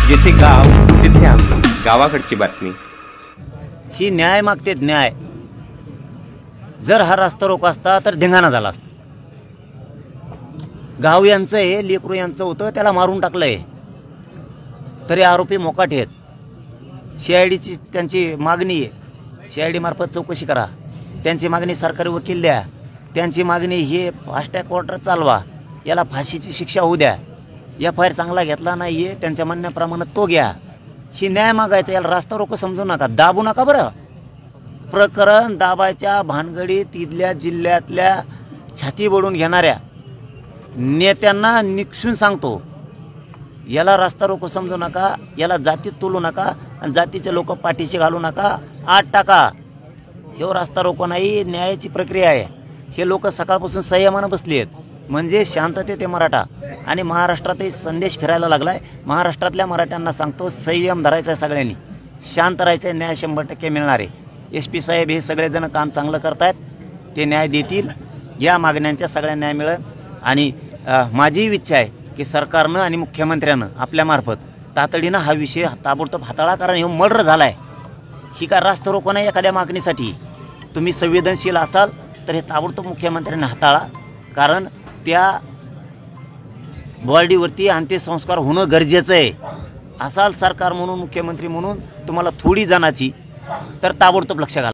जिथे गाव तिथे आम्ही, गावाकडची बातमी। ही न्याय मागते, न्याय। जर हा रस्ता रोको असता तर धिंगाणा झाला असता। गाव यांचं आहे, लेकरू यांचं होतं, त्याला मारून टाकलंय, तरी आरोपी मोकाट आहेत। CIDची त्यांची मागणी आहे, CID मार्फत चौकशी करा, त्यांची मागणी सरकारी वकील द्या, त्यांची मागणी हे फास्ट ट्रॅक कोर्टात चालवा, याला फाशीची शिक्षा होऊ द्या। FIR चांगला घेतला नाही आहे, त्यांच्या म्हणण्याप्रमाणे तो घ्या। ही न्याय मागायचा, याला रस्ता रोको समजू नका, दाबू नका। बरं, प्रकरण दाबायच्या भानगडीत इथल्या जिल्ह्यातल्या छाती बडून घेणाऱ्या नेत्यांना निक्षून सांगतो, याला रस्ता रोको समजू नका, याला जातीत तोलू नका आणि जातीचे लोक पाठीशी घालू नका, आत टाका। हे रस्ता रोको नाही, न्यायाची प्रक्रिया आहे। हे लोक सकाळपासून संयमानं बसली आहेत, म्हणजे शांततेत ते मराठा। आणि महाराष्ट्रातही संदेश फिरायला लागलाय। महाराष्ट्रातल्या मराठ्यांना सांगतो, संयम धरायचा आहे, सगळ्यांनी शांत राहायचं आहे, न्याय 100% मिळणार आहे। SP साहेब हे सगळेजण काम चांगलं करतायत, ते न्याय देतील, या मागण्यांच्या सगळ्या न्याय मिळेल। आणि माझी इच्छा आहे की सरकारनं आणि मुख्यमंत्र्यानं आपल्यामार्फत तातडीनं हा विषय ताबडतोब हाताळा, कारण हे मर्डर झाला आहे। ही का रस्ता रोको नाही एखाद्या मागणीसाठी। तुम्ही संवेदनशील असाल तर हे ताबडतोब मुख्यमंत्र्यांनी हाताळा, कारण त्या बॉडीवरती अंत्यसंस्कार होणं गरजेचं आहे। असाल सरकार म्हणून, मुख्यमंत्री म्हणून तुम्हाला थोडी जणाची, तर ताबडतोब लक्ष घाला।